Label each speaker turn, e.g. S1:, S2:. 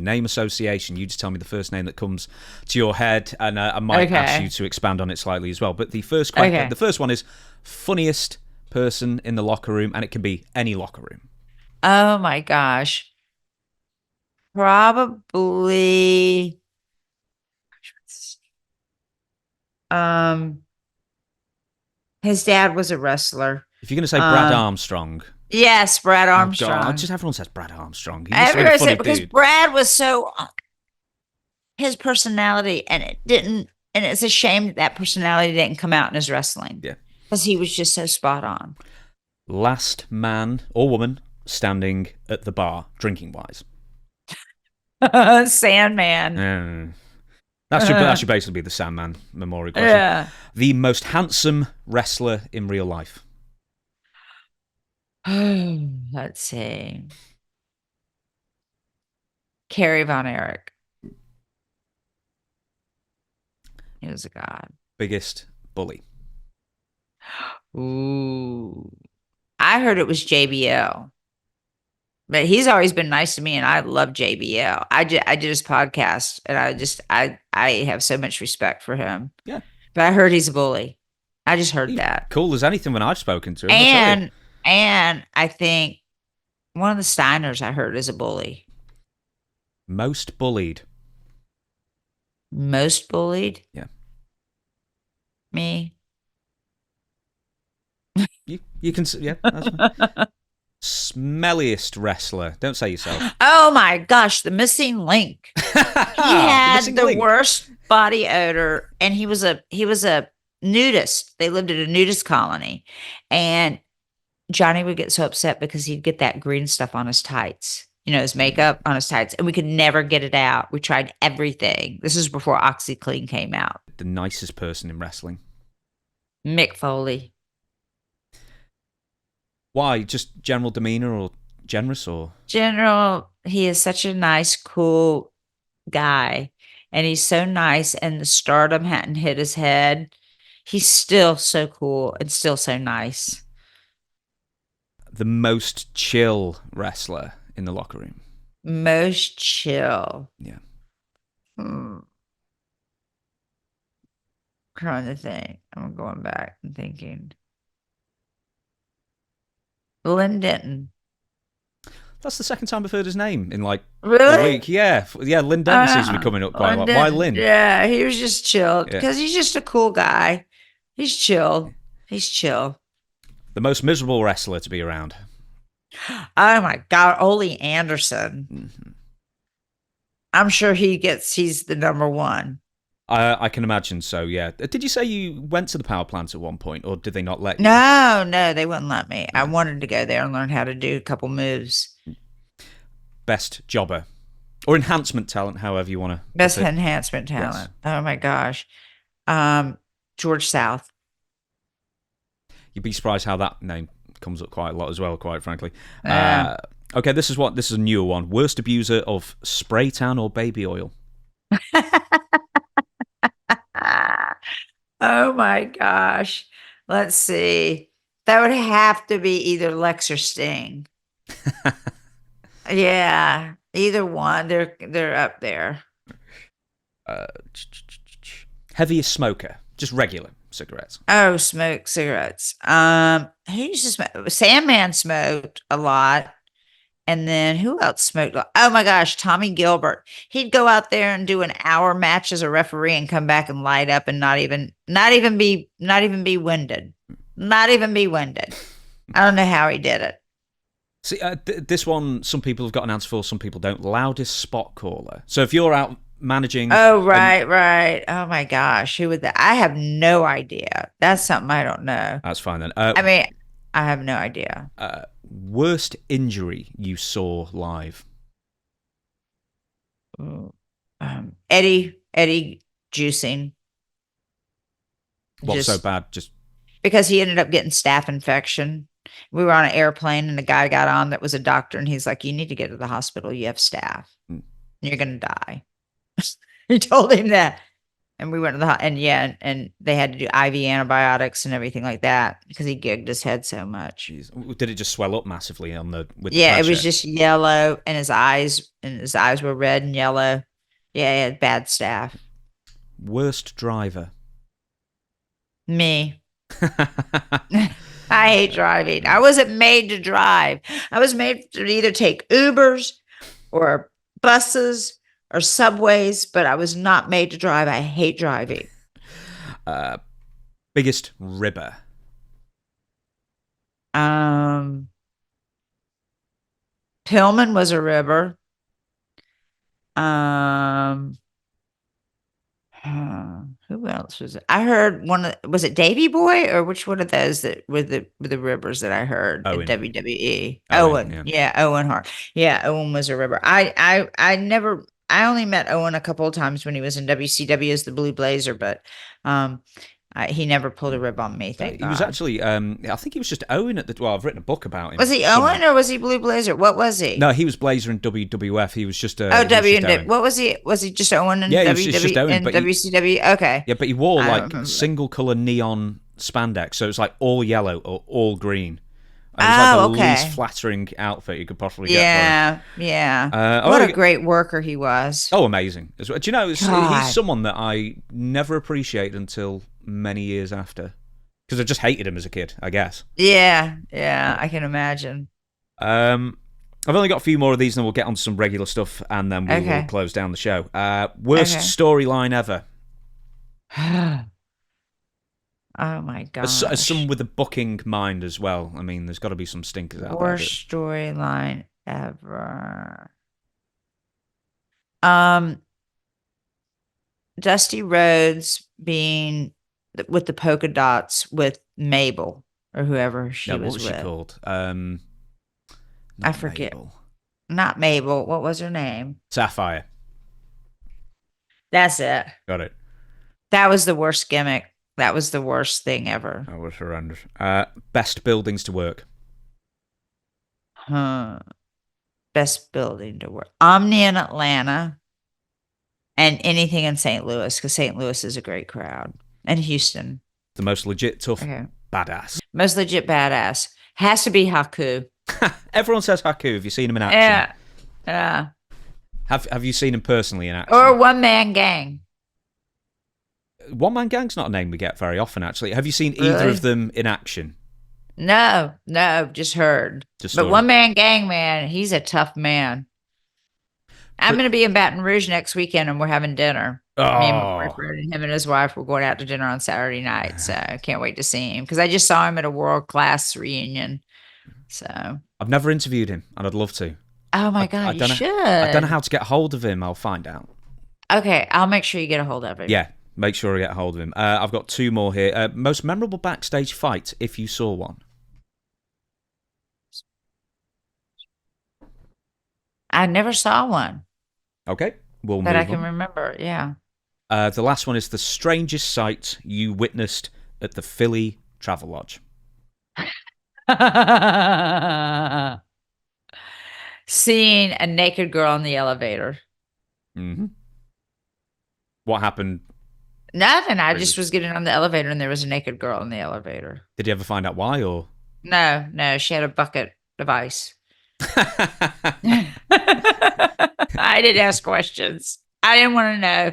S1: name association. You just tell me the first name that comes to your head, and I might ask you to expand on it slightly as well. But the first question, the first one is funniest person in the locker room, and it can be any locker room.
S2: Oh my gosh. Probably his dad was a wrestler.
S1: If you're going to say Brad Armstrong.
S2: Yes, Brad
S1: Armstrong.
S2: Armstrong.
S1: Just everyone says Brad Armstrong.
S2: Everyone said because Brad was so his personality, and it's a shame that personality didn't come out in his wrestling.
S1: Yeah.
S2: Because he was just so spot on.
S1: Last man or woman standing at the bar, drinking wise.
S2: Sandman.
S1: That should basically be the Sandman memorial question.
S2: Yeah.
S1: The most handsome wrestler in real life.
S2: Let's see. Kerry Von Erich. He was a god.
S1: Biggest bully.
S2: Ooh. I heard it was JBL. But he's always been nice to me, and I love JBL. I did his podcast, and I have so much respect for him.
S1: Yeah.
S2: But I heard he's a bully. I just heard that.
S1: Cool as anything when I've spoken to him.
S2: And I think one of the Steiners I heard is a bully.
S1: Most bullied.
S2: Most bullied?
S1: Yeah.
S2: Me.
S1: You can, yeah. That's fine. Smelliest wrestler. Don't say yourself.
S2: Oh my gosh, the missing link. He had the worst body odor, and he was a nudist. They lived at a nudist colony, and Johnny would get so upset because he'd get that green stuff on his tights, his makeup on his tights, and we could never get it out. We tried everything. This is before OxyClean came out.
S1: The nicest person in wrestling.
S2: Mick Foley.
S1: Why? Just general demeanor or generous or?
S2: General, he is such a nice, cool guy. And he's so nice, and the stardom hadn't hit his head. He's still so cool and still so nice.
S1: The most chill wrestler in the locker room.
S2: Most chill.
S1: Yeah.
S2: Trying to think. I'm going back and thinking. Lynn Denton.
S1: That's the second time I've heard his name in a week. Yeah, Lynn Denton seems to be coming up quite a lot. Why Lynn?
S2: Yeah, he was just chilled because he's just a cool guy. He's chill. He's chill.
S1: The most miserable wrestler to be around.
S2: Oh my God, Ole Anderson.
S1: Mm-hmm.
S2: I'm sure he's the number one.
S1: I can imagine so, yeah. Did you say you went to the power plant at one point, or did they not let you?
S2: No, they wouldn't let me. I wanted to go there and learn how to do a couple moves.
S1: Best jobber. Or enhancement talent, however you want to.
S2: Best enhancement talent. Yes. Oh my gosh. George South.
S1: You'd be surprised how that name comes up quite a lot as well, quite frankly. Okay, this is a newer one. Worst abuser of spray tan or baby oil.
S2: Oh my gosh. Let's see. That would have to be either Lex or Sting. Yeah, either one. They're up there.
S1: Heaviest smoker, just regular cigarettes.
S2: Oh, smoke cigarettes. Who used to smoke? Sandman smoked a lot. And then who else smoked? Oh my gosh, Tommy Gilbert. He'd go out there and do an hour match as a referee and come back and light up and not even be winded. Not even be winded. I don't know how he did it.
S1: See, this one, some people have got an answer for, some people don't. Loudest spot caller. So if you're out managing.
S2: Oh, right. Oh my gosh, who would that? I have no idea. That's something I don't know.
S1: That's fine then.
S2: I have no idea.
S1: Worst injury you saw live?
S2: Eddie juicing.
S1: What's so bad? Just
S2: because he ended up getting staph infection. We were on an airplane and the guy got on that was a doctor, and he's like, "You need to get to the hospital. You have staph. You're going to die." He told him that. And we went to the and they had to do IV antibiotics and everything like that because he gigged his head so much.
S1: Jeez. Did it just swell up massively with the
S2: Yeah, it
S1: pressure?
S2: was just yellow, and his eyes were red and yellow. Yeah, he had bad staph.
S1: Worst driver.
S2: Me. I hate driving. I wasn't made to drive. I was made to either take Ubers or buses or subways, but I was not made to drive. I hate driving.
S1: Biggest ribber.
S2: Pillman was a ribber. Who else was it? I heard was it Davy Boy or which one of those that were the ribbers that I heard in WWE? Owen. Yeah, Owen Hart. Yeah, Owen was a ribber. I only met Owen a couple of times when he was in WCW as the Blue Blazer, but he never pulled a rib on me, thank God.
S1: He was actually, I think he was just Owen at the... Well, I've written a book about him.
S2: Was he Owen or was he Blue Blazer? What was he?
S1: No, he was Blazer in WWF. He was just...
S2: What was he? Was he just Owen in WWF and WCW? Okay.
S1: Yeah, but he wore like single-color neon spandex, so it was like all yellow or all green. And it was like the least flattering outfit you could possibly get for him.
S2: Yeah. What a great worker he was.
S1: Oh, amazing. Do you know, he's someone that I never appreciated until many years after. Because I just hated him as a kid, I guess.
S2: Yeah, I can imagine.
S1: I've only got a few more of these, and then we'll get on to some regular stuff, and then we will close down the show. Worst storyline ever.
S2: Oh my God!
S1: As some with a booking mind as well. I mean, there's got to be some stinkers out there.
S2: Worst storyline ever. Dusty Rhodes being with the polka dots with Mabel or whoever she was with.
S1: What was she called?
S2: I forget. Mabel. Not Mabel. What was her name?
S1: Sapphire.
S2: That's it.
S1: Got it.
S2: That was the worst gimmick. That was the worst thing ever.
S1: That was horrendous. Best buildings to work.
S2: Best building to work. Omni in Atlanta. And anything in St. Louis, because St. Louis is a great crowd. And Houston.
S1: The most legit, tough, badass.
S2: Most legit badass. Has to be Haku.
S1: Everyone says Haku. Have you seen him in action?
S2: Yeah.
S1: Have you seen him personally in action?
S2: Or One Man Gang.
S1: One Man Gang's not a name we get very often, actually. Have you seen either of them in action?
S2: No, just heard. But One Man Gang, man, he's a tough man. I'm going to be in Baton Rouge next weekend, and we're having dinner. Me and my boyfriend, him and his wife, we're going out to dinner on Saturday night. So I can't wait to see him because I just saw him at a world-class reunion. So
S1: I've never interviewed him, and I'd love to.
S2: Oh my God, you should.
S1: I don't know how to get hold of him. I'll find out.
S2: Okay, I'll make sure you get a hold of him.
S1: Yeah, make sure I get a hold of him. I've got two more here. Most memorable backstage fight, if you saw one.
S2: I never saw one.
S1: Okay, we'll move
S2: that
S1: on.
S2: I can remember, yeah.
S1: The last one is the strangest sight you witnessed at the Philly Travel Lodge.
S2: Seeing a naked girl in the elevator.
S1: Mm-hmm. What happened?
S2: Nothing. I just was getting on the elevator and there was a naked girl in the elevator.
S1: Did you ever find out why, or?
S2: No. She had a bucket of ice. I didn't ask questions. I didn't want to know.